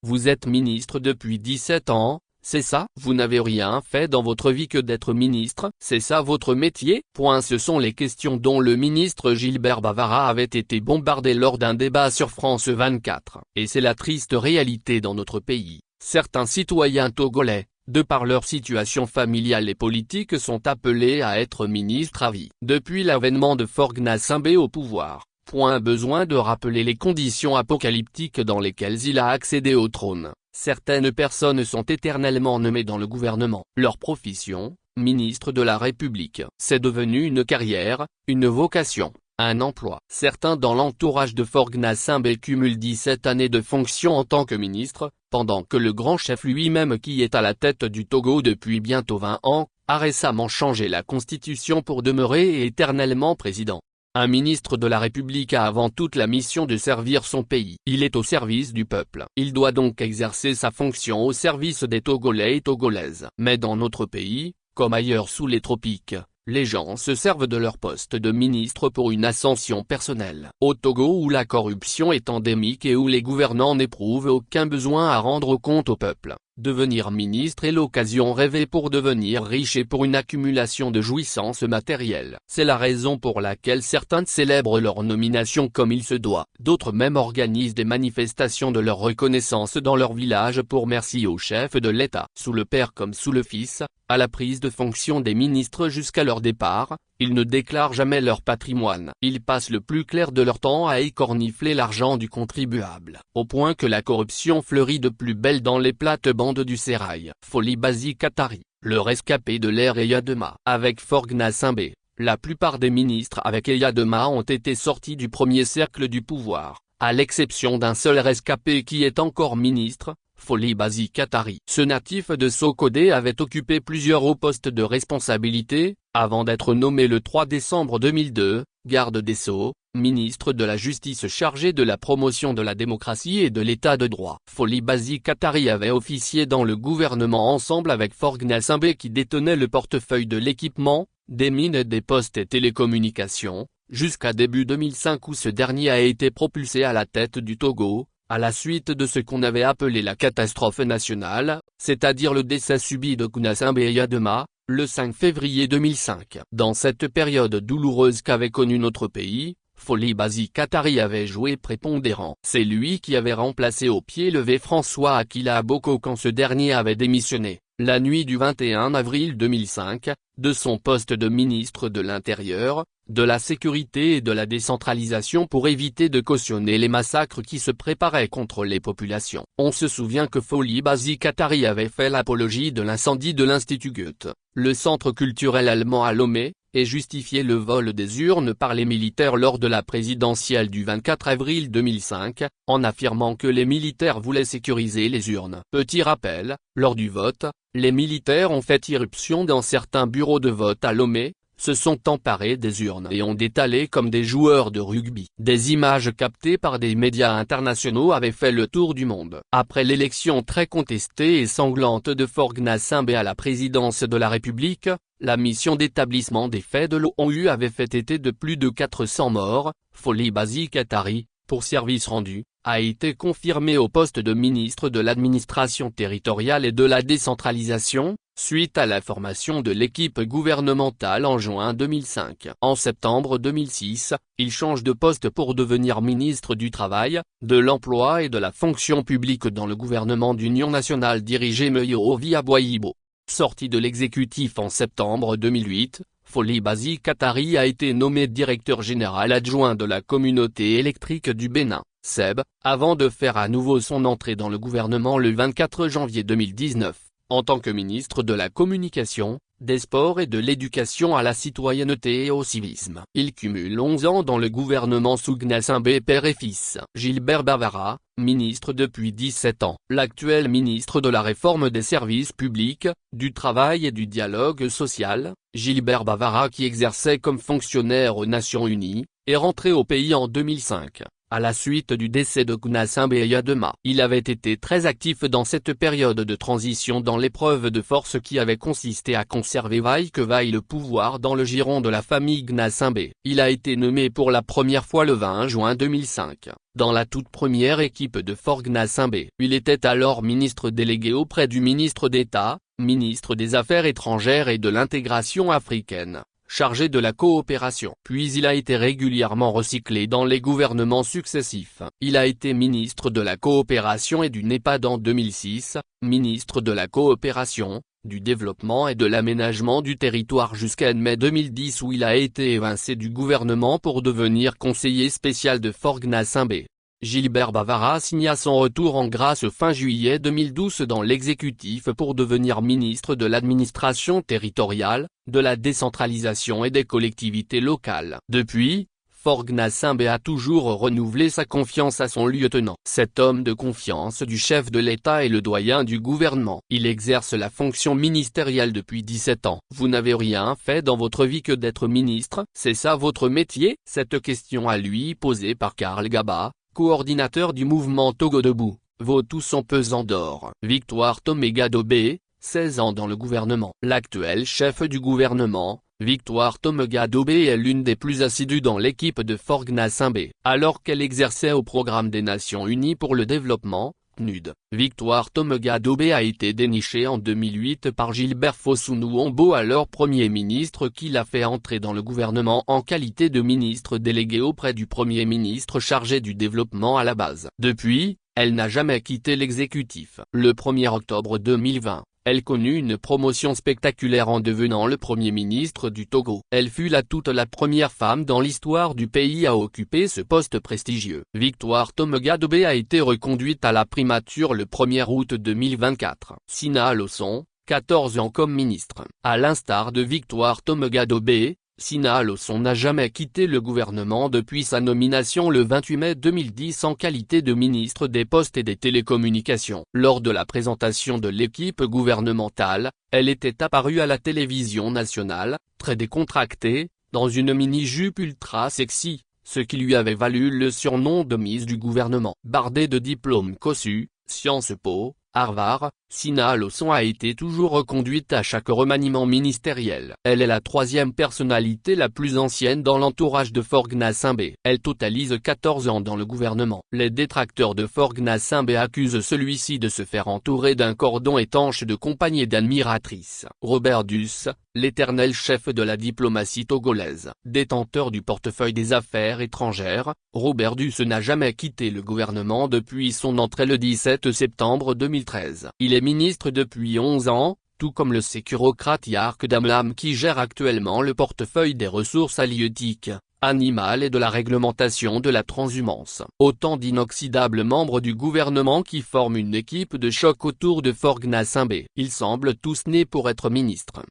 Vous êtes ministre depuis 17 ans, c'est ça? Vous n'avez rien fait dans votre vie que d'être ministre, c'est ça votre métier? Ce sont les questions dont le ministre Gilbert Bavara avait été bombardé lors d'un débat sur France 24. Et c'est la triste réalité dans notre pays. Certains citoyens togolais, de par leur situation familiale et politique, sont appelés à être ministres à vie. Depuis l'avènement de Faure Gnassingbé au pouvoir, point besoin de rappeler les conditions apocalyptiques dans lesquelles il a accédé au trône. Certaines personnes sont éternellement nommées dans le gouvernement. Leur profession, ministre de la République, c'est devenu une carrière, une vocation, un emploi. Certains dans l'entourage de Faure Gnassingbé cumulent 17 années de fonction en tant que ministre, pendant que le grand chef lui-même, qui est à la tête du Togo depuis bientôt 20 ans, a récemment changé la constitution pour demeurer éternellement président. Un ministre de la République a avant toute la mission de servir son pays. Il est au service du peuple. Il doit donc exercer sa fonction au service des Togolais et Togolaises. Mais dans notre pays, comme ailleurs sous les tropiques, les gens se servent de leur poste de ministre pour une ascension personnelle. Au Togo, où la corruption est endémique et où les gouvernants n'éprouvent aucun besoin à rendre compte au peuple, devenir ministre est l'occasion rêvée pour devenir riche et pour une accumulation de jouissances matérielles. C'est la raison pour laquelle certains célèbrent leur nomination comme il se doit. D'autres même organisent des manifestations de leur reconnaissance dans leur village pour merci au chef de l'État. Sous le père comme sous le fils, à la prise de fonction des ministres jusqu'à leur départ, ils ne déclarent jamais leur patrimoine. Ils passent le plus clair de leur temps à écornifler l'argent du contribuable, au point que la corruption fleurit de plus belle dans les plates-bandes du sérail. Foli Basi Katari, le rescapé de l'ère Eyadema. Avec Faure Gnassingbé, la plupart des ministres avec Eyadema ont été sortis du premier cercle du pouvoir, à l'exception d'un seul rescapé qui est encore ministre, Foli Basi Katari. Ce natif de Sokodé avait occupé plusieurs hauts postes de responsabilité, avant d'être nommé le 3 décembre 2002, garde des Sceaux, ministre de la Justice chargé de la promotion de la démocratie et de l'état de droit. Foli Basi Katari avait officié dans le gouvernement ensemble avec Faure Gnassingbé, qui détenait le portefeuille de l'équipement, des mines et des postes et télécommunications, jusqu'à début 2005 où ce dernier a été propulsé à la tête du Togo, à la suite de ce qu'on avait appelé la catastrophe nationale, c'est-à-dire le décès subit de Gnassingbé Eyadema, le 5 février 2005. Dans cette période douloureuse qu'avait connue notre pays, Foli Basi Katari avait joué prépondérant. C'est lui qui avait remplacé au pied levé François Akila Boko quand ce dernier avait démissionné, la nuit du 21 avril 2005, de son poste de ministre de l'Intérieur, de la Sécurité et de la Décentralisation pour éviter de cautionner les massacres qui se préparaient contre les populations. On se souvient que Foli Basi Katari avait fait l'apologie de l'incendie de l'Institut Goethe, le centre culturel allemand à Lomé, et justifié le vol des urnes par les militaires lors de la présidentielle du 24 avril 2005, en affirmant que les militaires voulaient sécuriser les urnes. Petit rappel, lors du vote, les militaires ont fait irruption dans certains bureaux de vote à Lomé, se sont emparés des urnes et ont détalé comme des joueurs de rugby. Des images captées par des médias internationaux avaient fait le tour du monde. Après l'élection très contestée et sanglante de Faure Gnassingbé à la présidence de la République, la mission d'établissement des faits de l'ONU avait fait état de plus de 400 morts. Foli Basi Katari, pour service rendu, a été confirmé au poste de ministre de l'administration territoriale et de la décentralisation, suite à la formation de l'équipe gouvernementale en juin 2005. En septembre 2006, il change de poste pour devenir ministre du Travail, de l'Emploi et de la Fonction publique dans le gouvernement d'Union nationale dirigé Meyo Via Boyibo. Sorti de l'exécutif en septembre 2008, Foli Basi Katari a été nommé directeur général adjoint de la communauté électrique du Bénin, SEB, avant de faire à nouveau son entrée dans le gouvernement le 24 janvier 2019, en tant que ministre de la Communication, des Sports et de l'Éducation à la citoyenneté et au civisme. Il cumule 11 ans dans le gouvernement sous Gnassingbé père et fils. Gilbert Bavara, ministre depuis 17 ans. L'actuel ministre de la Réforme des services publics, du Travail et du Dialogue social, Gilbert Bavara, qui exerçait comme fonctionnaire aux Nations Unies, est rentré au pays en 2005. à la suite du décès de Gnassingbé Eyadema. Il avait été très actif dans cette période de transition dans l'épreuve de force qui avait consisté à conserver vaille que vaille le pouvoir dans le giron de la famille Gnassingbé. Il a été nommé pour la première fois le 20 juin 2005, dans la toute première équipe de Faure Gnassingbé. Il était alors ministre délégué auprès du ministre d'État, ministre des Affaires étrangères et de l'intégration africaine, chargé de la coopération. Puis il a été régulièrement recyclé dans les gouvernements successifs. Il a été ministre de la coopération et du NEPAD en 2006, ministre de la coopération, du développement et de l'aménagement du territoire jusqu'à mai 2010 où il a été évincé du gouvernement pour devenir conseiller spécial de Faure Gnassingbé. Gilbert Bavara signa son retour en grâce fin juillet 2012 dans l'exécutif pour devenir ministre de l'administration territoriale, de la décentralisation et des collectivités locales. Depuis, Faure Gnassingbé a toujours renouvelé sa confiance à son lieutenant. Cet homme de confiance du chef de l'État est le doyen du gouvernement. Il exerce la fonction ministérielle depuis 17 ans. Vous n'avez rien fait dans votre vie que d'être ministre, c'est ça votre métier? Cette question à lui posée par Karl Gaba, coordinateur du mouvement Togo Debout, vaut tout son pesant d'or. Victoire Tomegadobé, 16 ans dans le gouvernement. L'actuel chef du gouvernement, Victoire Tomegadobé est l'une des plus assidues dans l'équipe de Faure Gnassingbé. Alors qu'elle exerçait au programme des Nations Unies pour le développement, PNUD, Victoire Tomegadobé a été dénichée en 2008 par Gilbert Fossou-Nouombo, alors Premier ministre, qui l'a fait entrer dans le gouvernement en qualité de ministre délégué auprès du Premier ministre chargé du développement à la base. Depuis, elle n'a jamais quitté l'exécutif. Le 1er octobre 2020, elle connut une promotion spectaculaire en devenant le Premier ministre du Togo. Elle fut toute la première femme dans l'histoire du pays à occuper ce poste prestigieux. Victoire Tomegadobé a été reconduite à la primature le 1er août 2024. Sina Alosson, 14 ans comme ministre. À l'instar de Victoire Tomegadobé, Sina Alosson n'a jamais quitté le gouvernement depuis sa nomination le 28 mai 2010 en qualité de ministre des Postes et des Télécommunications. Lors de la présentation de l'équipe gouvernementale, elle était apparue à la télévision nationale, très décontractée, dans une mini-jupe ultra sexy, ce qui lui avait valu le surnom de Miss du gouvernement. Bardée de diplômes cossus, Sciences Po, Harvard, Sina Alosson a été toujours reconduite à chaque remaniement ministériel. Elle est la troisième personnalité la plus ancienne dans l'entourage de Faure Gnassingbé. Elle totalise 14 ans dans le gouvernement. Les détracteurs de Faure Gnassingbé accusent celui-ci de se faire entourer d'un cordon étanche de compagnies d'admiratrices. Robert Duss, l'éternel chef de la diplomatie togolaise, détenteur du portefeuille des affaires étrangères, Robert Duss n'a jamais quitté le gouvernement depuis son entrée le 17 septembre 2013. Il est ministre depuis 11 ans, tout comme le sécurocrate Yark Damlam qui gère actuellement le portefeuille des ressources halieutiques, animales et de la réglementation de la transhumance. Autant d'inoxydables membres du gouvernement qui forment une équipe de choc autour de Faure Gnassingbé. Ils semblent tous nés pour être ministres.